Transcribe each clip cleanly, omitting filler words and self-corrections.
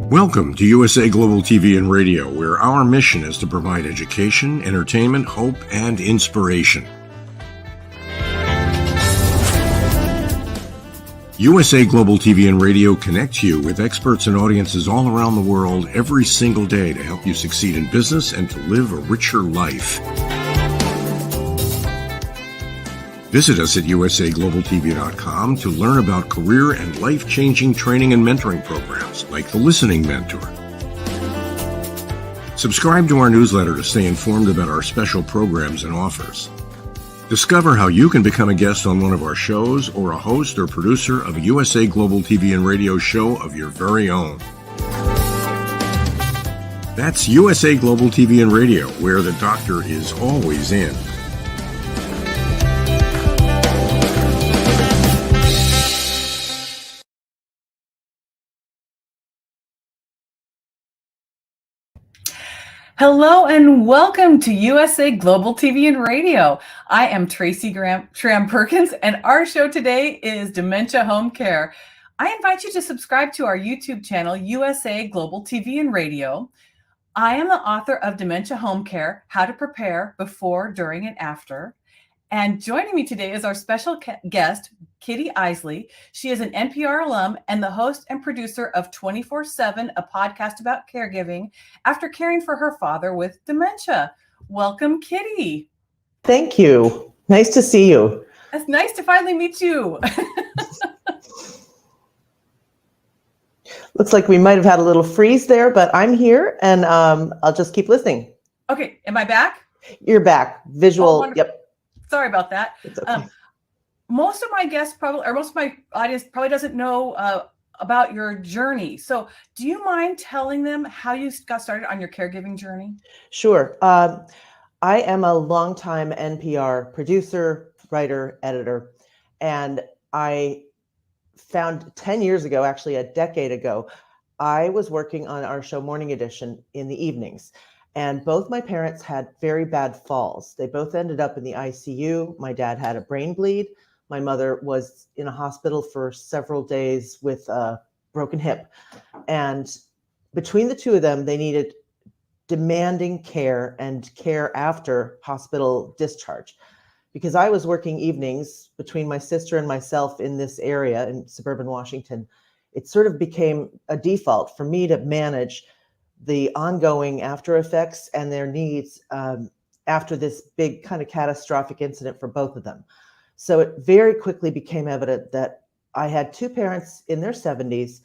Welcome to USA Global TV and Radio, where our mission is to provide education, entertainment, hope, and inspiration. USA Global TV and Radio connects you with experts and audiences all around the world every single day to help you succeed in business and to live a richer life. Visit us at usaglobaltv.com to learn about career and life-changing training and mentoring programs like the Listening Mentor. Subscribe to our newsletter to stay informed about our special programs and offers. Discover how you can become a guest on one of our shows or a host or producer of a USA Global TV and Radio show of your very own. That's USA Global TV and Radio, where the doctor is always in. Hello and welcome to USA Global TV and Radio. I am TRACY Perkins, and our show today is Dementia Home Care. I invite you to subscribe to our YouTube channel, USA Global TV and Radio. I am the author of Dementia Home Care, How to Prepare Before, During, and After. And joining me today is our special guest, Kitty Eisele. She is an NPR alum and the host and producer of 24/7, a podcast about caregiving, after caring for her father with dementia. Welcome, Kitty. Thank you. Nice to see you. It's nice to finally meet you. Looks like we might have had a little freeze there, but I'm here and I'll just keep listening. Okay, am I back? You're back. Visual. Oh, yep. Sorry about that. It's okay. Most of my guests most of my audience probably doesn't know about your journey. So do you mind telling them how you got started on your caregiving journey? Sure. I am a longtime NPR producer, writer, editor, and I found 10 years ago, actually a decade ago, I was working on our show Morning Edition in the evenings. And both my parents had very bad falls. They both ended up in the ICU. My dad had a brain bleed. My mother was in a hospital for several days with a broken hip. And between the two of them, they needed demanding care and care after hospital discharge. Because I was working evenings between my sister and myself in this area in suburban Washington, it sort of became a default for me to manage the ongoing after effects and their needs after this big kind of catastrophic incident for both of them. So it very quickly became evident that I had two parents in their 70s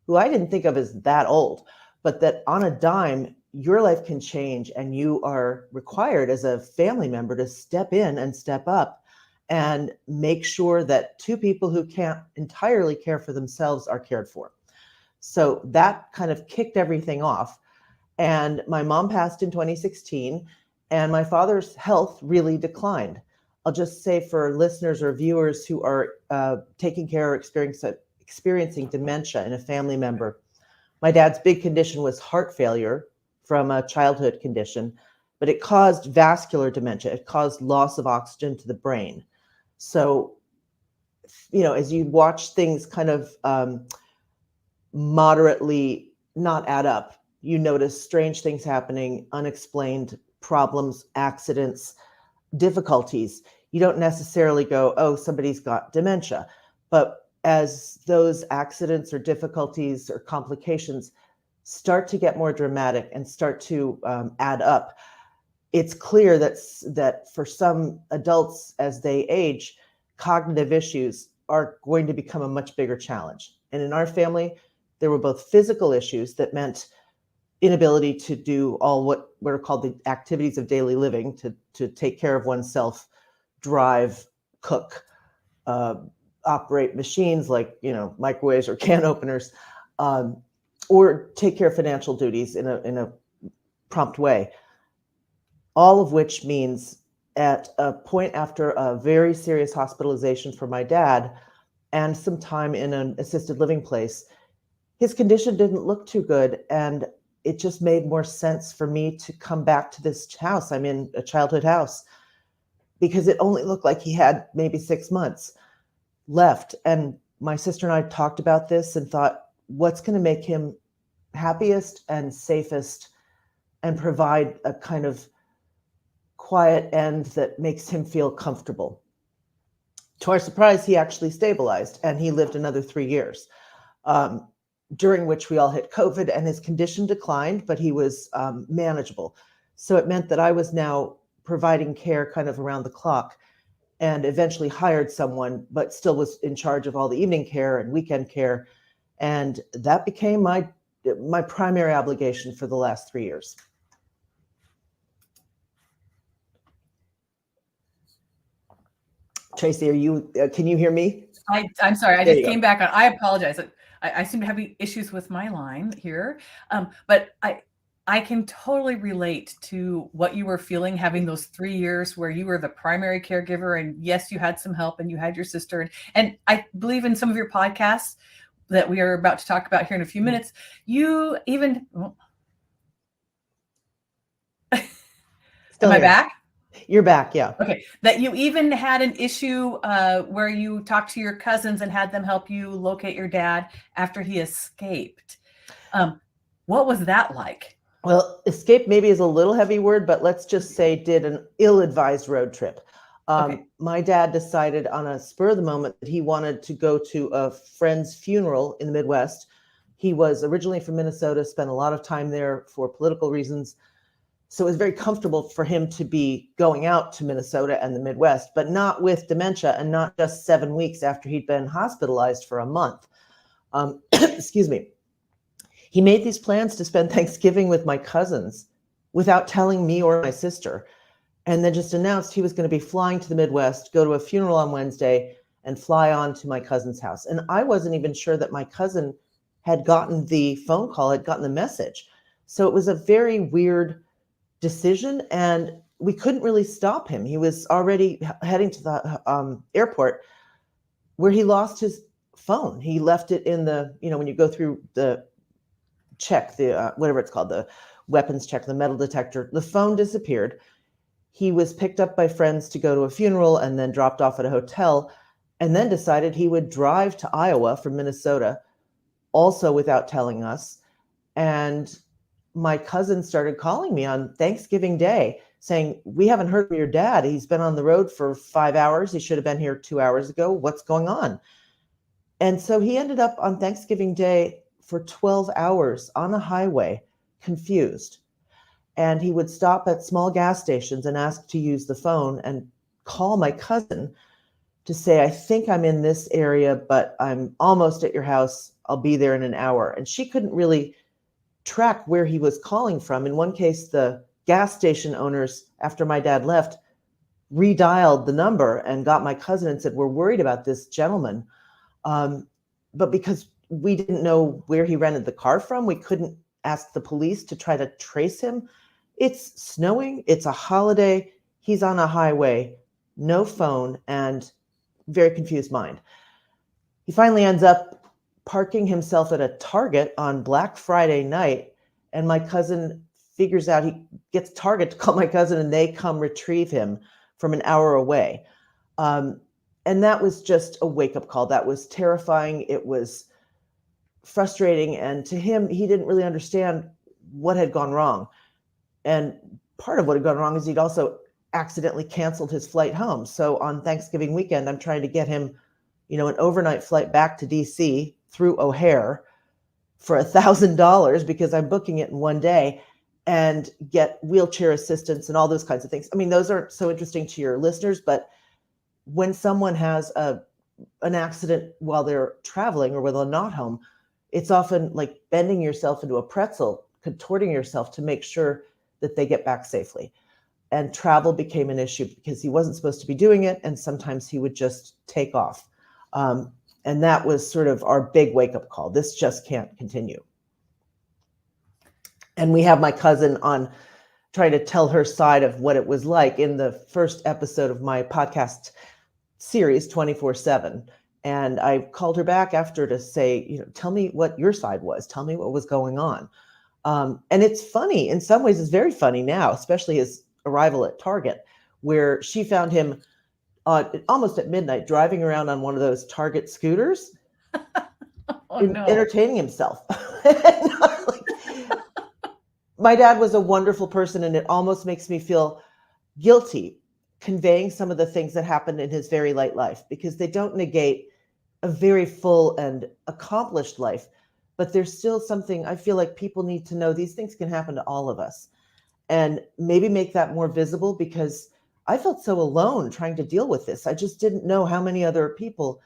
who I didn't think of as that old, but that on a dime, your life can change and you are required as a family member to step in and step up and make sure that two people who can't entirely care for themselves are cared for. So that kind of kicked everything off. And my mom passed in 2016, and my father's health really declined. I'll just say for listeners or viewers who are taking care or experiencing dementia in a family member, my dad's big condition was heart failure from a childhood condition, but it caused vascular dementia. It caused loss of oxygen to the brain. So, as you watch things kind of moderately not add up, you notice strange things happening, unexplained problems, accidents, difficulties. You don't necessarily go, oh, somebody's got dementia. But as those accidents or difficulties or complications start to get more dramatic and start to add up, it's clear that for some adults as they age, cognitive issues are going to become a much bigger challenge. And in our family, there were both physical issues that meant inability to do all what are called the activities of daily living, to take care of oneself, drive, cook, operate machines like microwaves or can openers, or take care of financial duties in a prompt way. All of which means at a point after a very serious hospitalization for my dad and some time in an assisted living place, his condition didn't look too good, and it just made more sense for me to come back to this house. I'm in a childhood house because it only looked like he had maybe 6 months left. And my sister and I talked about this and thought, what's going to make him happiest and safest and provide a kind of quiet end that makes him feel comfortable. To our surprise, he actually stabilized and he lived another 3 years, during which we all hit COVID and his condition declined, but he was manageable. So it meant that I was now providing care kind of around the clock, and eventually hired someone, but still was in charge of all the evening care and weekend care. And that became my primary obligation for the last 3 years. Tracy, can you hear me? I'm sorry, I There just you came back on. I apologize. I seem to have issues with my line here. But I can totally relate to what you were feeling, having those 3 years where you were the primary caregiver, and yes, you had some help and you had your sister. And I believe in some of your podcasts that we are about to talk about here in a few minutes, you even, Still am I here. back? You're back, yeah. Okay, that you even had an issue where you talked to your cousins and had them help you locate your dad after he escaped. What was that like? Well, escape maybe is a little heavy word, but let's just say did an ill-advised road trip. Okay. My dad decided on a spur of the moment that he wanted to go to a friend's funeral in the Midwest. He was originally from Minnesota, spent a lot of time there for political reasons. So it was very comfortable for him to be going out to Minnesota and the Midwest, but not with dementia and not just 7 weeks after he'd been hospitalized for a month. Excuse me. He made these plans to spend Thanksgiving with my cousins without telling me or my sister, and then just announced he was going to be flying to the Midwest, go to a funeral on Wednesday, and fly on to my cousin's house. And I wasn't even sure that my cousin had gotten the phone call, had gotten the message. So it was a very weird decision, and we couldn't really stop him. He was already heading to the airport, where he lost his phone. He left it in the, when you go through the check, the whatever it's called, the weapons check, the metal detector, the phone disappeared. He was picked up by friends to go to a funeral and then dropped off at a hotel, and then decided he would drive to Iowa from Minnesota, also without telling us. And my cousin started calling me on Thanksgiving Day saying, "We haven't heard from your dad. He's been on the road for 5 hours. He should have been here 2 hours ago. What's going on?" And so he ended up on Thanksgiving Day for 12 hours on a highway, confused. And he would stop at small gas stations and ask to use the phone and call my cousin to say, "I think I'm in this area, but I'm almost at your house. I'll be there in an hour." And she couldn't really track where he was calling from. In one case, the gas station owners, after my dad left, redialed the number and got my cousin and said, "We're worried about this gentleman." But because we didn't know where he rented the car from, we couldn't ask the police to try to trace him. It's snowing. It's a holiday. He's on a highway, no phone, and very confused mind. He finally ends up parking himself at a Target on Black Friday night, and my cousin figures out, he gets Target to call my cousin, and they come retrieve him from an hour away. And that was just a wake-up call. That was terrifying. It was frustrating. And to him, he didn't really understand what had gone wrong. And part of what had gone wrong is he'd also accidentally canceled his flight home. So on Thanksgiving weekend, I'm trying to get him, an overnight flight back to DC through O'Hare for $1,000 because I'm booking it in one day, and get wheelchair assistance and all those kinds of things. I mean, those aren't so interesting to your listeners, but when someone has an accident while they're traveling or when they're not home, it's often like bending yourself into a pretzel, contorting yourself to make sure that they get back safely. And travel became an issue because he wasn't supposed to be doing it, and sometimes he would just take off. And that was sort of our big wake-up call. This just can't continue. And we have my cousin on trying to tell her side of what it was like in the first episode of my podcast series, 24/7. And I called her back after to say, tell me what your side was. Tell me what was going on. And it's funny. In some ways, it's very funny now, especially his arrival at Target, where she found him almost at midnight driving around on one of those Target scooters, Oh, no. entertaining himself. Like, my dad was a wonderful person, and it almost makes me feel guilty conveying some of the things that happened in his very late life, because they don't negate a very full and accomplished life. But there's still something I feel like people need to know. These things can happen to all of us, and maybe make that more visible, because I felt so alone trying to deal with this. I just didn't know how many other people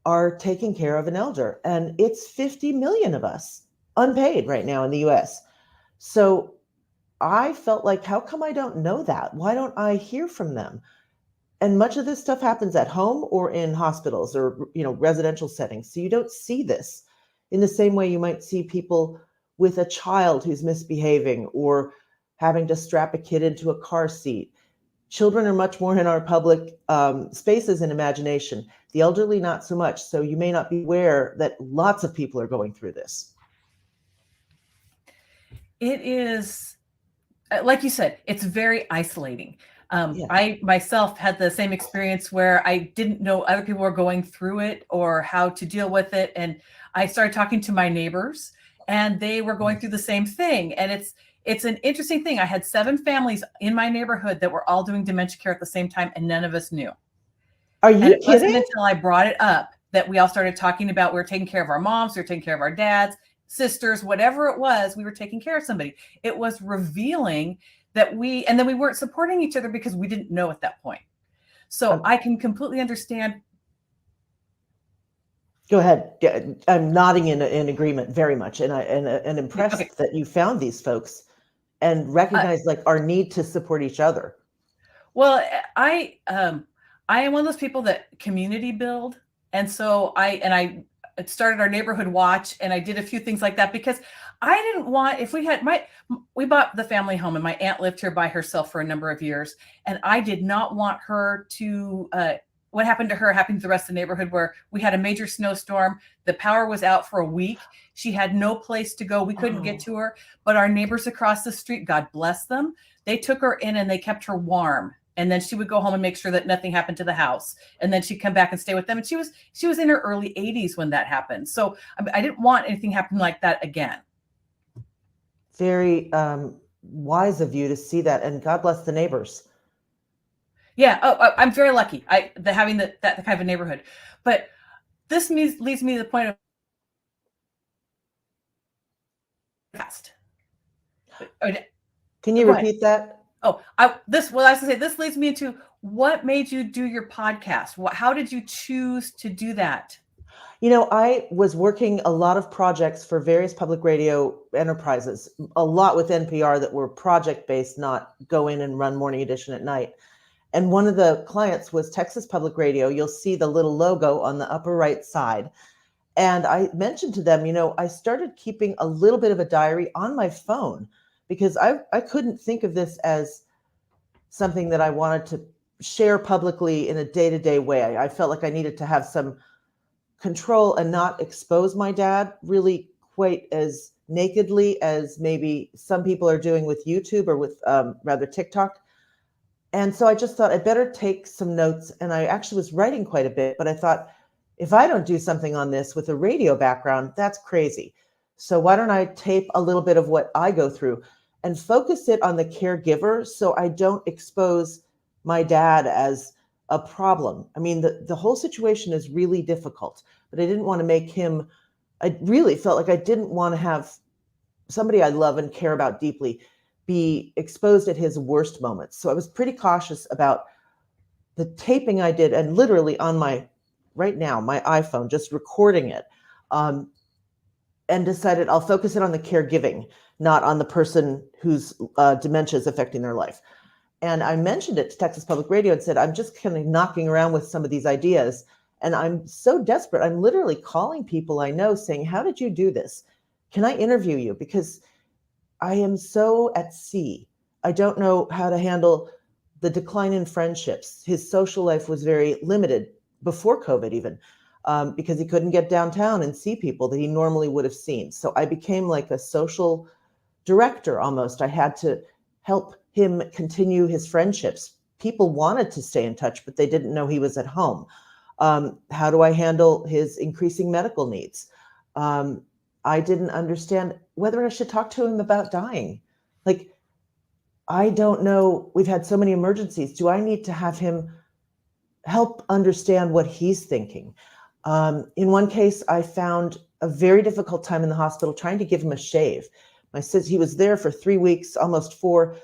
are taking care of an elder. And it's 50 million of us unpaid right now in the US. So I felt like, how come I don't know that? Why don't I hear from them? And much of this stuff happens at home or in hospitals or, residential settings. So you don't see this in the same way you might see people with a child who's misbehaving or having to strap a kid into a car seat. Children are much more in our public spaces and imagination. The elderly, not so much. So you may not be aware that lots of people are going through this. It is, like you said, it's very isolating. Yeah. I myself had the same experience where I didn't know other people were going through it or how to deal with it. And I started talking to my neighbors, and they were going through the same thing. And it's an interesting thing. I had 7 families in my neighborhood that were all doing dementia care at the same time, and none of us knew. Are you and it kidding? wasn't until I brought it up that we all started talking about we were taking care of our moms, we were taking care of our dads, sisters, whatever it was, we were taking care of somebody. It was revealing that and then we weren't supporting each other because we didn't know at that point. So I can completely understand. Go ahead. I'm nodding in agreement very much, and impressed that you found these folks and recognize our need to support each other. Well, I am one of those people that community build, and so I started our neighborhood watch, and I did a few things like that because I didn't want, if we bought the family home, and my aunt lived here by herself for a number of years, and I did not want her to, what happened to her happened to the rest of the neighborhood, where we had a major snowstorm. The power was out for a week. She had no place to go. We couldn't get to her, but our neighbors across the street, God bless them, they took her in and they kept her warm. And then she would go home and make sure that nothing happened to the house. And then she'd come back and stay with them. And she was in her early 80s when that happened. So I didn't want anything happen like that again. Very wise of you to see that, and God bless the neighbors. Yeah, I'm very lucky. Having that kind of a neighborhood. But this leads me to the point of past. Can you repeat that? This leads me into what made you do your podcast? How did you choose to do that? I was working a lot of projects for various public radio enterprises, a lot with NPR that were project-based, not go in and run morning edition at night. And one of the clients was Texas Public Radio. You'll see the little logo on the upper right side. And I mentioned to them, I started keeping a little bit of a diary on my phone because I couldn't think of this as something that I wanted to share publicly in a day-to-day way. I felt like I needed to have some control and not expose my dad really quite as nakedly as maybe some people are doing with YouTube or with rather TikTok. And so I just thought I'd better take some notes. And I actually was writing quite a bit, but I thought, if I don't do something on this with a radio background, that's crazy. So why don't I tape a little bit of what I go through and focus it on the caregiver so I don't expose my dad as a problem. I mean, the whole situation is really difficult, but I didn't want to make him, I really felt like I didn't want to have somebody I love and care about deeply be exposed at his worst moments. So I was pretty cautious about the taping I did, and literally on right now, my iPhone, just recording it, and decided I'll focus it on the caregiving, not on the person whose dementia is affecting their life. And I mentioned it to Texas Public Radio and said, I'm just kind of knocking around with some of these ideas. And I'm so desperate. I'm literally calling people I know saying, how did you do this? Can I interview you? Because I am so at sea. I don't know how to handle the decline in friendships. His social life was very limited before COVID even, because he couldn't get downtown and see people that he normally would have seen. So I became like a social director almost. I had to help him continue his friendships. People wanted to stay in touch, but they didn't know he was at home. How do I handle his increasing medical needs? I didn't understand whether I should talk to him about dying. Like, I don't know. We've had so many emergencies. Do I need to have him help understand what he's thinking? In one case, I found a very difficult time in the hospital trying to give him a shave. He was there for 3 weeks, almost 4.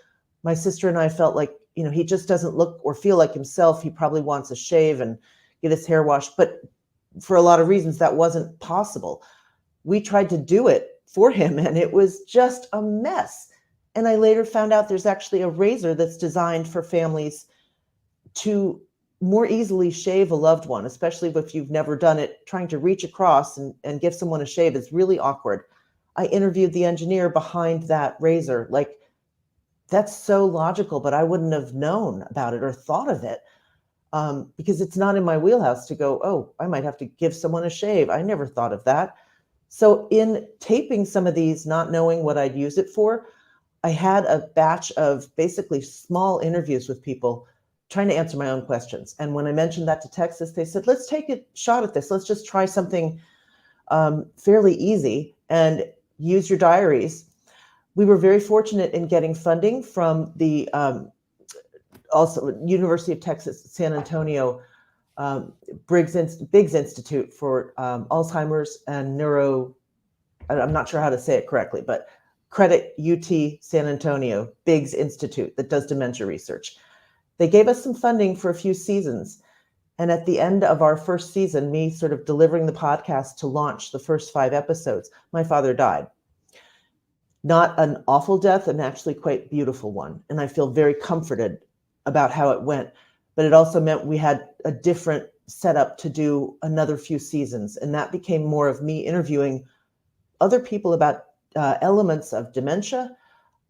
My sister and I felt like, he just doesn't look or feel like himself. He probably wants a shave and get his hair washed. But for a lot of reasons, that wasn't possible. We tried to do it for him, and it was just a mess. And I later found out there's actually a razor that's designed for families to more easily shave a loved one, especially if you've never done it. Trying to reach across and give someone a shave is really awkward. I interviewed the engineer behind that razor. Like, that's so logical, but I wouldn't have known about it or thought of it because it's not in my wheelhouse to go, oh, I might have to give someone a shave. I never thought of that. So in taping some of these, not knowing what I'd use it for, I had a batch of basically small interviews with people trying to answer my own questions. And when I mentioned that to Texas, they said, let's take a shot at this. Let's just try something fairly easy and use your diaries. We were very fortunate in getting funding from the also University of Texas, San Antonio, Biggs Institute for Alzheimer's and Neuro, I'm not sure how to say it correctly, but credit UT San Antonio, Biggs Institute that does dementia research. They gave us some funding for a few seasons. And at the end of our first season, me sort of delivering the podcast to launch the first 5 episodes, my father died. Not an awful death, and actually quite beautiful one. And I feel very comforted about how it went. But it also meant we had a different setup to do another few seasons. And that became more of me interviewing other people about elements of dementia,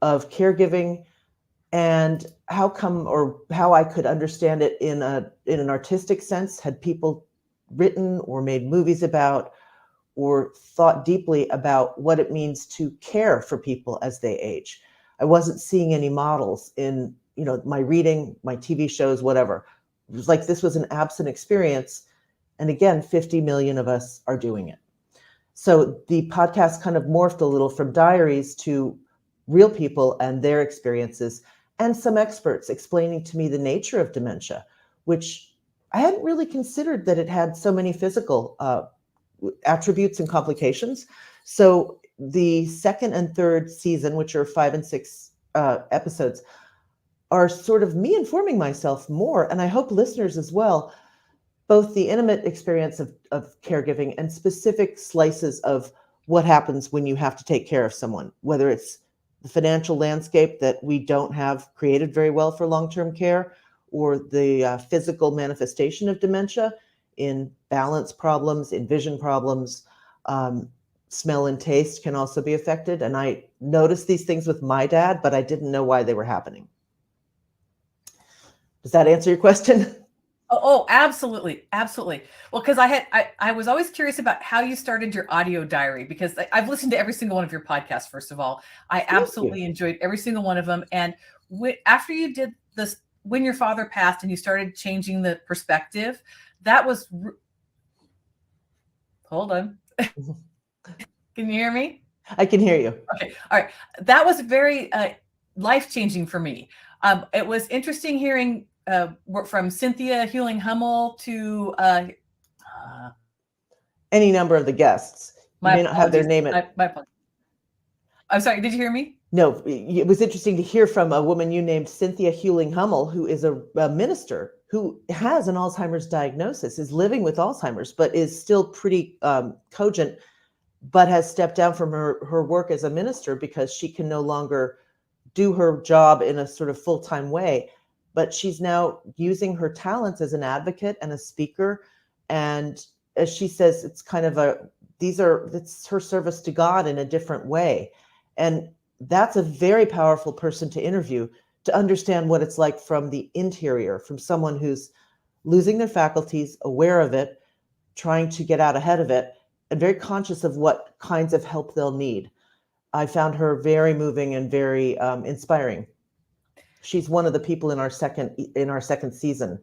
of caregiving, and how I could understand it in an artistic sense. Had people written or made movies about or thought deeply about what it means to care for people as they age? I wasn't seeing any models in my reading, my TV shows, whatever. It was like this was an absent experience. And again, 50 million of us are doing it. So the podcast kind of morphed a little from diaries to real people and their experiences, and some experts explaining to me the nature of dementia, which I hadn't really considered that it had so many physical attributes and complications. So the second and third season, which are 5 and 6 episodes, are sort of me informing myself more, and I hope listeners as well, both the intimate experience of caregiving and specific slices of what happens when you have to take care of someone, whether it's the financial landscape that we don't have created very well for long-term care, or the physical manifestation of dementia in balance problems, in vision problems. Smell and taste can also be affected. And I noticed these things with my dad, but I didn't know why they were happening. Does that answer your question? Oh, absolutely. Absolutely. Well, because I was always curious about how you started your audio diary, because I've listened to every single one of your podcasts, first of all. I absolutely enjoyed every single one of them. And after you did this, when your father passed and you started changing the perspective, that was, hold on. Can you hear me? I can hear you. Okay. All right. That was very life-changing for me. It was interesting hearing from Cynthia Hewling-Hummel to any number of the guests. You may not have their name. I'm sorry, did you hear me? No, it was interesting to hear from a woman you named Cynthia Hewling-Hummel, who is a minister who has an Alzheimer's diagnosis, is living with Alzheimer's, but is still pretty cogent, but has stepped down from her work as a minister because she can no longer do her job in a sort of full-time way. But she's now using her talents as an advocate and a speaker. And as she says, it's kind of it's her service to God in a different way. And that's a very powerful person to interview, to understand what it's like from the interior, from someone who's losing their faculties, aware of it, trying to get out ahead of it, and very conscious of what kinds of help they'll need. I found her very moving and very inspiring. She's one of the people in our second season.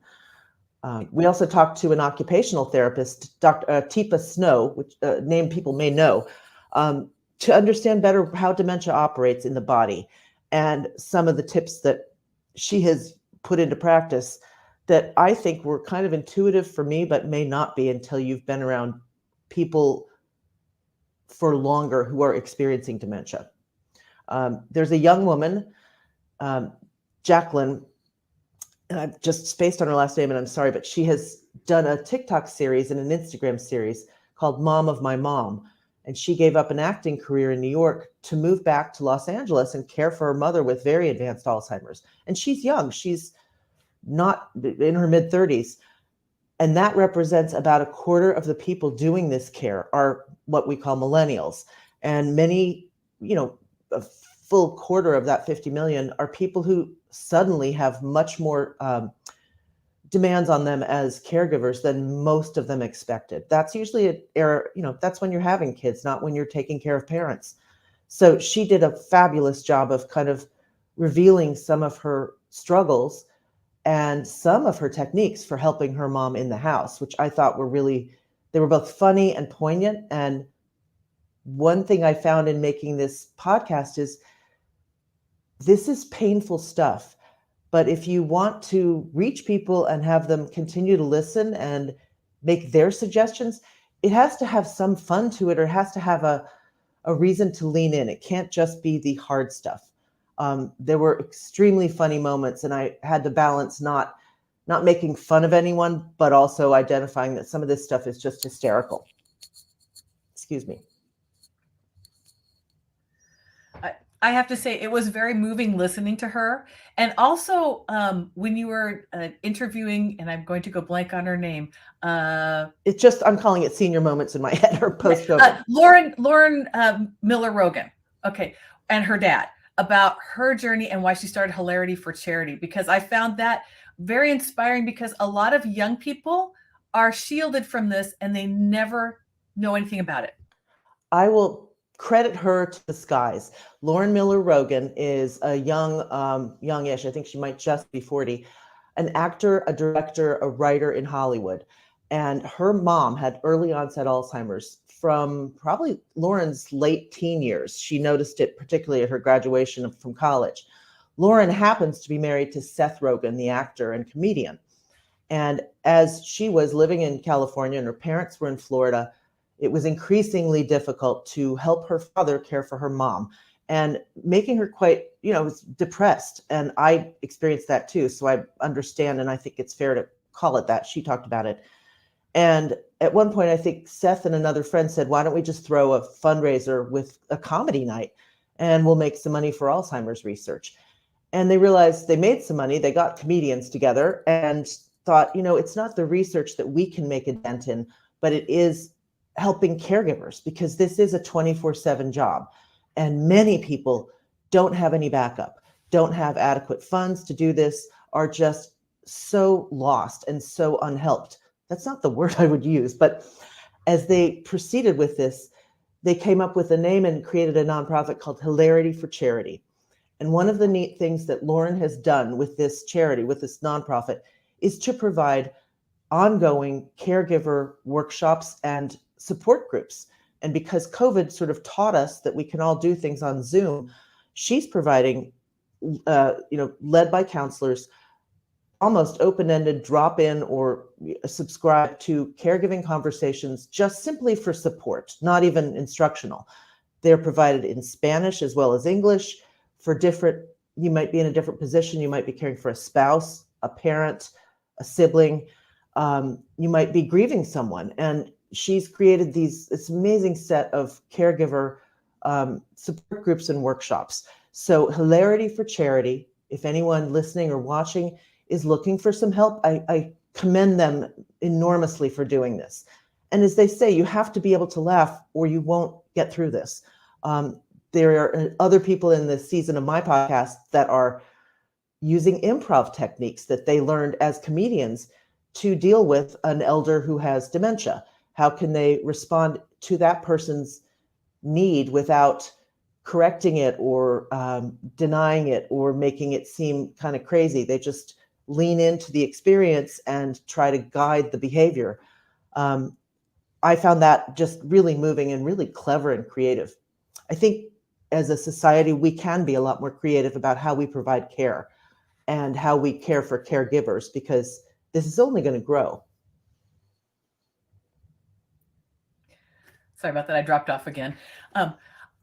We also talked to an occupational therapist, Dr. Teepa Snow, which name people may know. to understand better how dementia operates in the body, and some of the tips that she has put into practice that I think were kind of intuitive for me, but may not be until you've been around people for longer who are experiencing dementia. There's a young woman, Jacalyn, and I've just spaced on her last name, and I'm sorry, but she has done a TikTok series and an Instagram series called Mom of My Mom. And she gave up an acting career in New York to move back to Los Angeles and care for her mother with very advanced Alzheimer's. And she's young. She's not in her mid-30s. And that represents about a quarter of the people doing this care are what we call millennials. And many, a full quarter of that 50 million are people who suddenly have much more demands on them as caregivers than most of them expected. That's usually an era, that's when you're having kids, not when you're taking care of parents. So she did a fabulous job of kind of revealing some of her struggles and some of her techniques for helping her mom in the house, which I thought they were both funny and poignant. And one thing I found in making this podcast is this is painful stuff. But if you want to reach people and have them continue to listen and make their suggestions, it has to have some fun to it, or it has to have a reason to lean in. It can't just be the hard stuff. There were extremely funny moments, and I had to balance not making fun of anyone, but also identifying that some of this stuff is just hysterical. Excuse me. I have to say, it was very moving listening to her. And also when you were interviewing, and I'm going to go blank on her name. It's just, I'm calling it senior moments in my head, or post-COVID. Lauren Miller Rogan. Okay. And her dad, about her journey and why she started Hilarity for Charity, because I found that very inspiring, because a lot of young people are shielded from this and they never know anything about it. I will credit her to the skies. Lauren Miller Rogan is a youngish, I think she might just be 40, an actor, a director, a writer in Hollywood. And her mom had early onset Alzheimer's from probably Lauren's late teen years. She noticed it particularly at her graduation from college. Lauren happens to be married to Seth Rogen, the actor and comedian. And as she was living in California and her parents were in Florida, it was increasingly difficult to help her father care for her mom, and making her quite, was depressed. And I experienced that too. So I understand, and I think it's fair to call it that. She talked about it. And at one point, I think Seth and another friend said, why don't we just throw a fundraiser with a comedy night and we'll make some money for Alzheimer's research? And they realized they made some money. They got comedians together and thought, it's not the research that we can make a dent in, but it is helping caregivers, because this is a 24/7 job. And many people don't have any backup, don't have adequate funds to do this, are just so lost and so unhelped. That's not the word I would use, but as they proceeded with this, they came up with a name and created a nonprofit called Hilarity for Charity. And one of the neat things that Lauren has done with this charity, with this nonprofit, is to provide ongoing caregiver workshops and support groups. And because COVID sort of taught us that we can all do things on Zoom, she's providing, led by counselors, almost open-ended drop-in or subscribe to caregiving conversations just simply for support, not even instructional. They're provided in Spanish as well as English for different, you might be in a different position. You might be caring for a spouse, a parent, a sibling. You might be grieving someone. And she's created this amazing set of caregiver support groups and workshops. So Hilarity for Charity, if anyone listening or watching is looking for some help, I commend them enormously for doing this. And as they say, you have to be able to laugh or you won't get through this. There are other people in this season of my podcast that are using improv techniques that they learned as comedians to deal with an elder who has dementia. How can they respond to that person's need without correcting it or denying it or making it seem kind of crazy? They just lean into the experience and try to guide the behavior. I found that just really moving and really clever and creative. I think as a society, we can be a lot more creative about how we provide care and how we care for caregivers, because this is only going to grow. Sorry about that. I dropped off again.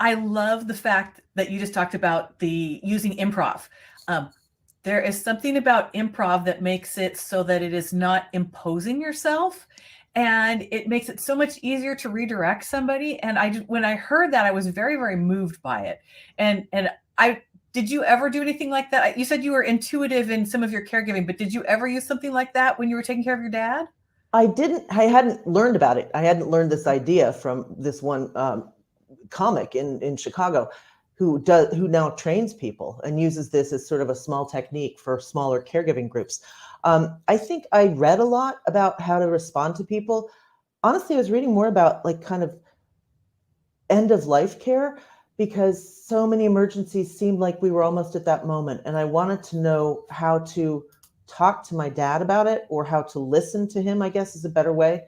I love the fact that you just talked about the using improv. There is something about improv that makes it so that it is not imposing yourself, and it makes it so much easier to redirect somebody. And when I heard that, I was very, very moved by it. And did you ever do anything like that? You said you were intuitive in some of your caregiving, but did you ever use something like that when you were taking care of your dad? I hadn't learned about it. I hadn't learned this idea from this one comic in Chicago who now trains people and uses this as sort of a small technique for smaller caregiving groups. I think I read a lot about how to respond to people. Honestly, I was reading more about like kind of end of life care, because so many emergencies seemed like we were almost at that moment. And I wanted to know how to talk to my dad about it, or how to listen to him, I guess is a better way,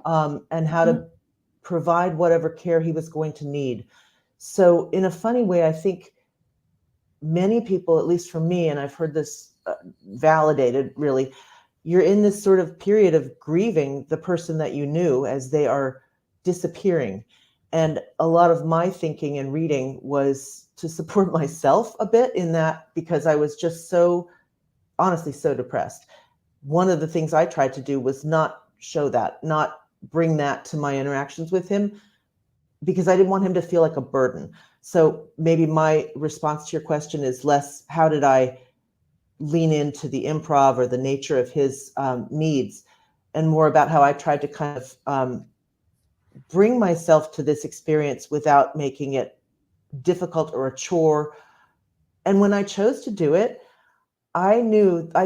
and how to provide whatever care he was going to need. So in a funny way, I think many people, at least for me, and I've heard this validated really, you're in this sort of period of grieving the person that you knew as they are disappearing. And a lot of my thinking and reading was to support myself a bit in that, because I was just honestly so depressed. One of the things I tried to do was not show that, not bring that to my interactions with him, because I didn't want him to feel like a burden. So maybe my response to your question is less how did I lean into the improv or the nature of his needs, and more about how I tried to kind of bring myself to this experience without making it difficult or a chore. And when I chose to do it, I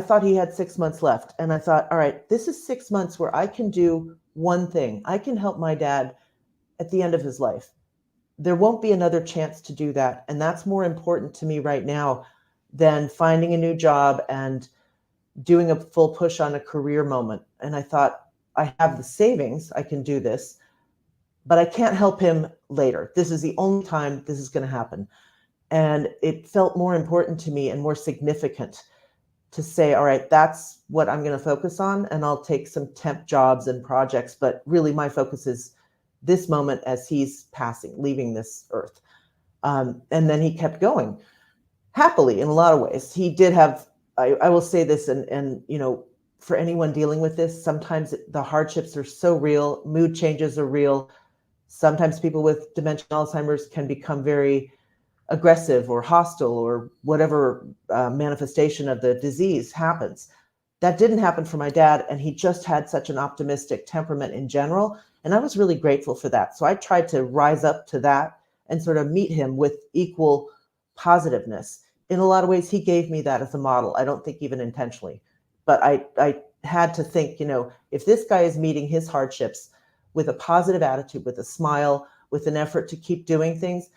thought he had 6 months left. And I thought, all right, this is 6 months where I can do one thing. I can help my dad at the end of his life. There won't be another chance to do that. And that's more important to me right now than finding a new job and doing a full push on a career moment. And I thought, I have the savings, I can do this, but I can't help him later. This is the only time this is going to happen. And it felt more important to me and more significant to say, all right, that's what I'm going to focus on. And I'll take some temp jobs and projects, but really my focus is this moment as he's passing, leaving this earth. And then he kept going happily in a lot of ways. He did have, I will say this, and you know, for anyone dealing with this, sometimes the hardships are so real, mood changes are real. Sometimes people with dementia and Alzheimer's can become very aggressive or hostile, or whatever manifestation of the disease happens. That didn't happen for my dad, and he just had such an optimistic temperament in general, and I was really grateful for that. So I tried to rise up to that and sort of meet him with equal positiveness. In a lot of ways, he gave me that as a model. I don't think even intentionally, but I had to think, you know, if this guy is meeting his hardships with a positive attitude, with a smile, with an effort to keep doing things,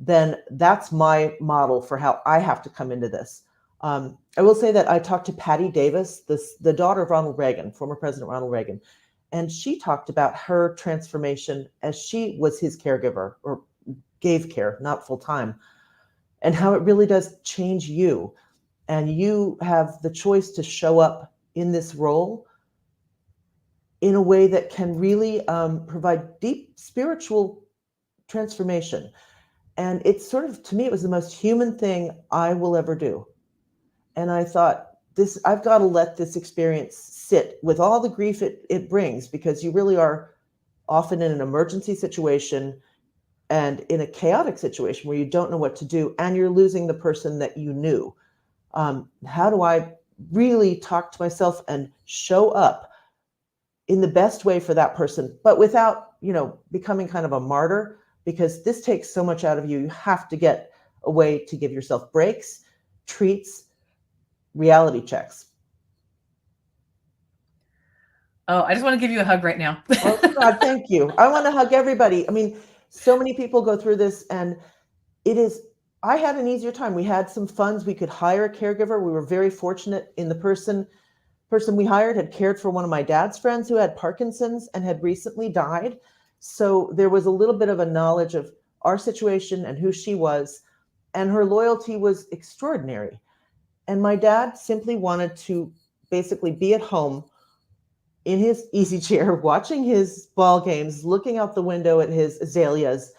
then that's my model for how I have to come into this. I will say that I talked to Patty Davis, the daughter of Ronald Reagan, former President Ronald Reagan, and she talked about her transformation as she was his caregiver, or gave care, not full time, and how it really does change you. And you have the choice to show up in this role in a way that can really provide deep spiritual transformation. And it's sort of, to me, it was the most human thing I will ever do. And I thought, I've got to let this experience sit with all the grief it brings, because you really are often in an emergency situation and in a chaotic situation where you don't know what to do, and you're losing the person that you knew. How do I really talk to myself and show up in the best way for that person, but without, you know, becoming kind of a martyr? Because this takes so much out of you. You have to get a way to give yourself breaks, treats, reality checks. Oh, I just want to give you a hug right now. Oh, God, thank you. I want to hug everybody. I mean, so many people go through this, and I had an easier time. We had some funds. We could hire a caregiver. We were very fortunate in the person we hired had cared for one of my dad's friends who had Parkinson's and had recently died. So there was a little bit of a knowledge of our situation and who she was, and her loyalty was extraordinary. And my dad simply wanted to basically be at home in his easy chair, watching his ball games, looking out the window at his azaleas,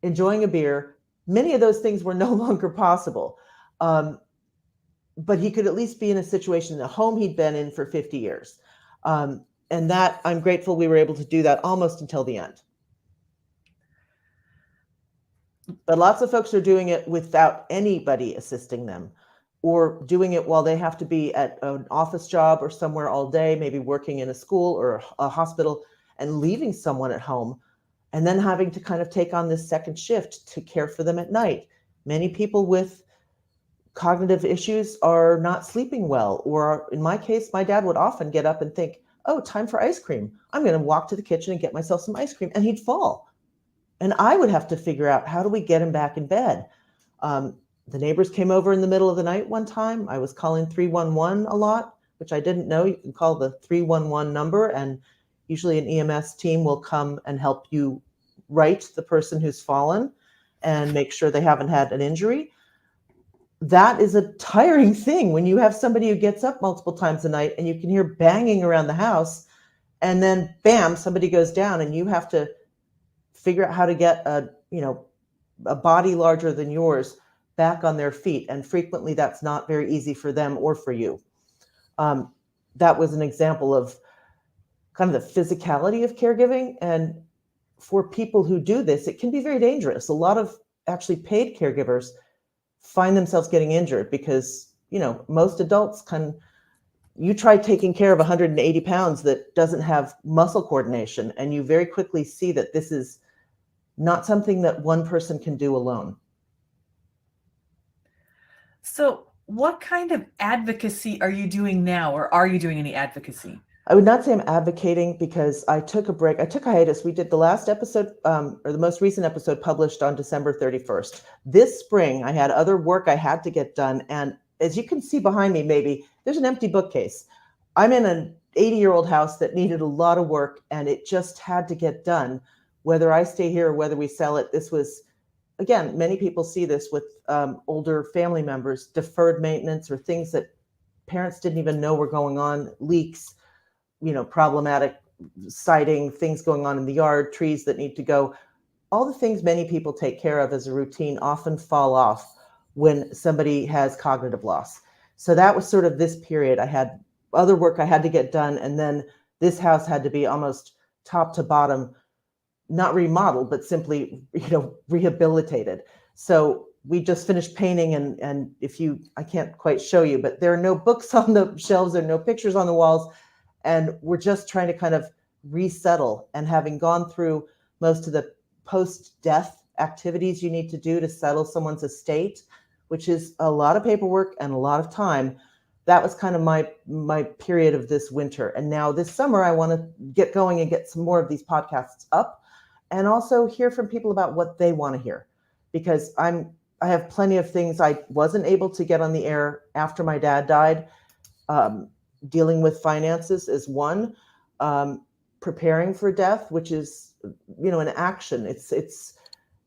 enjoying a beer. Many of those things were no longer possible. But he could at least be in a situation, a home he'd been in for 50 years. And that, I'm grateful we were able to do that almost until the end. But lots of folks are doing it without anybody assisting them, or doing it while they have to be at an office job or somewhere all day, maybe working in a school or a hospital, and leaving someone at home, and then having to kind of take on this second shift to care for them at night. Many people with cognitive issues are not sleeping well, or in my case, my dad would often get up and think, oh, time for ice cream. I'm going to walk to the kitchen and get myself some ice cream, and he'd fall. And I would have to figure out, how do we get him back in bed? The neighbors came over in the middle of the night one time. I was calling 311 a lot, which I didn't know. You can call the 311 number, and usually an EMS team will come and help you right the person who's fallen and make sure they haven't had an injury. That is a tiring thing when you have somebody who gets up multiple times a night and you can hear banging around the house, and then bam, somebody goes down, and you have to figure out how to get a body larger than yours back on their feet. And frequently that's not very easy for them or for you. That was an example of kind of the physicality of caregiving. And for people who do this, it can be very dangerous. A lot of actually paid caregivers find themselves getting injured because, most adults you try taking care of 180 pounds that doesn't have muscle coordination, and you very quickly see that this is not something that one person can do alone. So what kind of advocacy are you doing now, or are you doing any advocacy? I would not say I'm advocating, because I took a break. I took a hiatus. We did the last episode, or the most recent episode, published on December 31st. This spring, I had other work I had to get done. And as you can see behind me, maybe, there's an empty bookcase. I'm in an 80-year-old house that needed a lot of work, and it just had to get done. Whether I stay here or whether we sell it, this was, again, many people see this with older family members, deferred maintenance, or things that parents didn't even know were going on, leaks, problematic siding, things going on in the yard, trees that need to go. All the things many people take care of as a routine often fall off when somebody has cognitive loss. So that was sort of this period. I had other work I had to get done, and then this house had to be almost top to bottom, not remodeled, but simply, rehabilitated. So we just finished painting, and I can't quite show you, but there are no books on the shelves, there are no pictures on the walls. And we're just trying to kind of resettle, and having gone through most of the post-death activities you need to do to settle someone's estate, which is a lot of paperwork and a lot of time. That was kind of my period of this winter. And now this summer, I want to get going and get some more of these podcasts up, and also hear from people about what they want to hear, because I have plenty of things I wasn't able to get on the air after my dad died. Dealing with finances is one, preparing for death, which is, an action. It's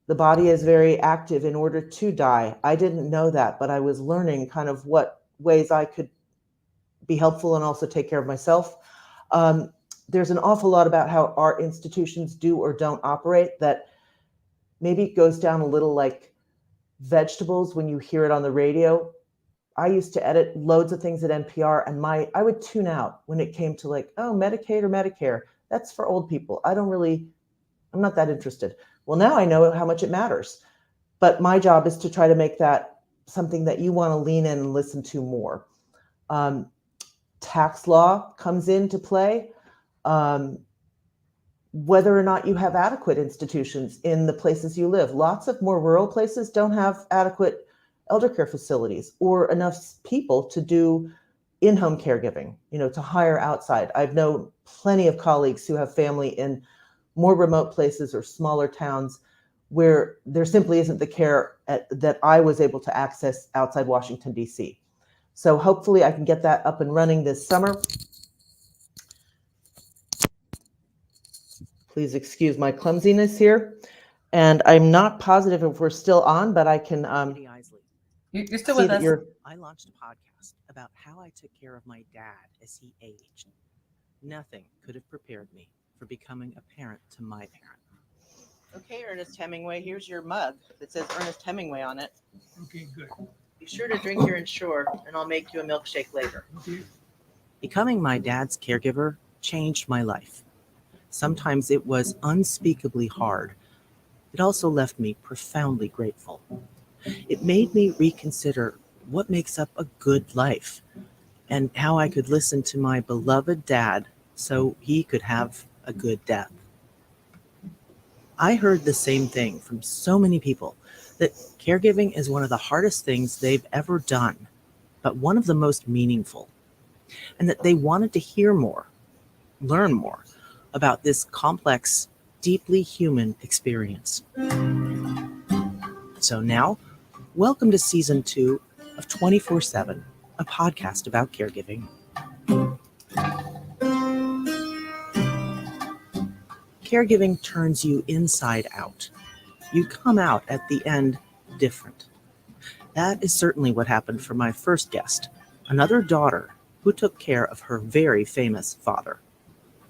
the body is very active in order to die. I didn't know that, but I was learning kind of what ways I could be helpful and also take care of myself. There's an awful lot about how our institutions do or don't operate that maybe goes down a little like vegetables when you hear it on the radio. I used to edit loads of things at NPR, and I would tune out when it came to Medicaid or Medicare. That's for old people. I'm not that interested. Well, now I know how much it matters. But my job is to try to make that something that you want to lean in and listen to more. Tax law comes into play. Whether or not you have adequate institutions in the places you live. Lots of more rural places don't have adequate elder care facilities or enough people to do in-home caregiving, to hire outside. I've known plenty of colleagues who have family in more remote places or smaller towns where there simply isn't the care that I was able to access outside Washington, D.C. So hopefully I can get that up and running this summer. Please excuse my clumsiness here. And I'm not positive if we're still on, but I can Eisele. You're still see with that us. you're. I launched a podcast about how I took care of my dad as he aged. Nothing could have prepared me for becoming a parent to my parent. Okay, Ernest Hemingway, here's your mug that says Ernest Hemingway on it. Okay, good. Be sure to drink your Ensure, and I'll make you a milkshake later. Okay. Becoming my dad's caregiver changed my life. Sometimes it was unspeakably hard. It also left me profoundly grateful. It made me reconsider what makes up a good life and how I could listen to my beloved dad so he could have a good death. I heard the same thing from so many people, that caregiving is one of the hardest things they've ever done, but one of the most meaningful, and that they wanted to hear more, learn more about this complex, deeply human experience. So now, welcome to season 2 of 24/7, a podcast about caregiving. Caregiving turns you inside out. You come out at the end different. That is certainly what happened for my first guest, another daughter who took care of her very famous father.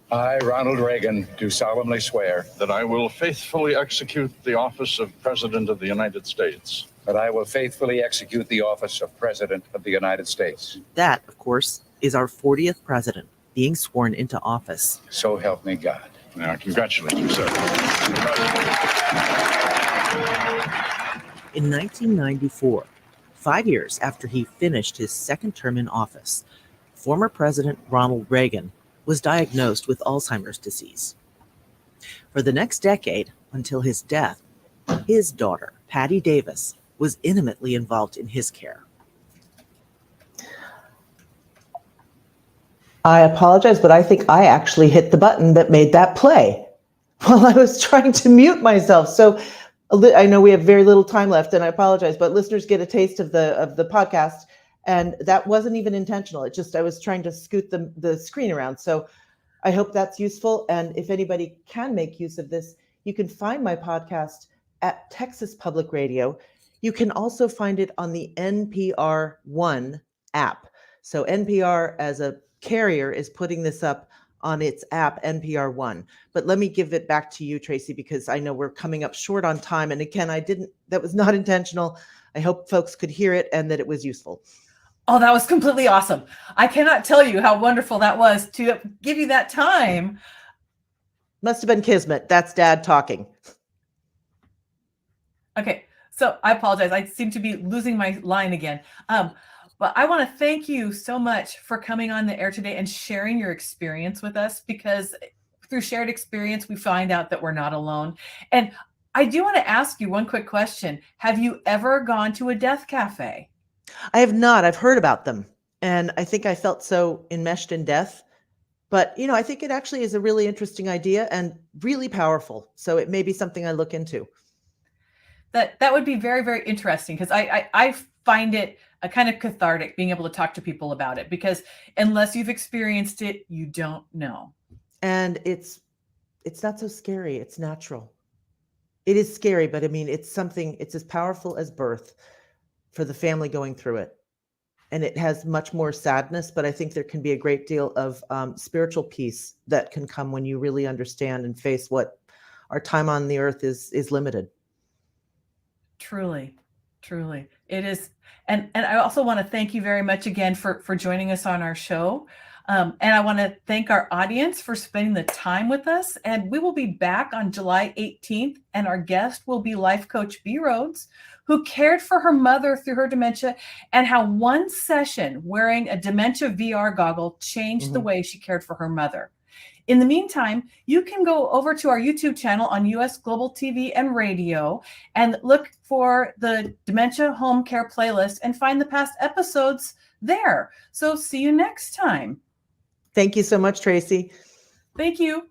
I, Ronald Reagan, do solemnly swear that I will faithfully execute the office of President of the United States. that I will faithfully execute the office of President of the United States. That, of course, is our 40th president being sworn into office. So help me God. Now, I congratulate you, sir. In 1994, 5 years after he finished his second term in office, former President Ronald Reagan was diagnosed with Alzheimer's disease. For the next decade, until his death, his daughter, Patty Davis, was intimately involved in his care. I apologize, but I think I actually hit the button that made that play while I was trying to mute myself. So I know we have very little time left, and I apologize, but listeners get a taste of the podcast, and that wasn't even intentional. It just, I was trying to scoot the screen around. So I hope that's useful. And if anybody can make use of this, you can find my podcast at Texas Public Radio. You can also find it on the NPR One app. So NPR as a carrier is putting this up on its app, NPR One. But let me give it back to you, Tracy, because I know we're coming up short on time. And again, that was not intentional. I hope folks could hear it and that it was useful. Oh, that was completely awesome. I cannot tell you how wonderful that was to give you that time. Must have been Kismet. That's Dad talking. Okay, so I apologize. I seem to be losing my line again. But I want to thank you so much for coming on the air today and sharing your experience with us, because through shared experience, we find out that we're not alone. And I do want to ask you one quick question. Have you ever gone to a death cafe? I have not. I've heard about them. And I think I felt so enmeshed in death. But, I think it actually is a really interesting idea and really powerful. So it may be something I look into. That would be very, very interesting, because I find it a kind of cathartic being able to talk to people about it, because unless you've experienced it, you don't know. And it's not so scary. It's natural. It is scary, but it's as powerful as birth for the family going through it. And it has much more sadness, but I think there can be a great deal of spiritual peace that can come when you really understand and face what our time on the earth is limited. Truly, truly. It is. And I also want to thank you very much again for joining us on our show. And I want to thank our audience for spending the time with us. And we will be back on July 18th. And our guest will be life coach B. Rhodes, who cared for her mother through her dementia, and how one session wearing a dementia VR goggle changed the way she cared for her mother. In the meantime, you can go over to our YouTube channel on US Global TV and Radio and look for the Dementia Home Care playlist and find the past episodes there. So see you next time. Thank you so much, Tracy. Thank you.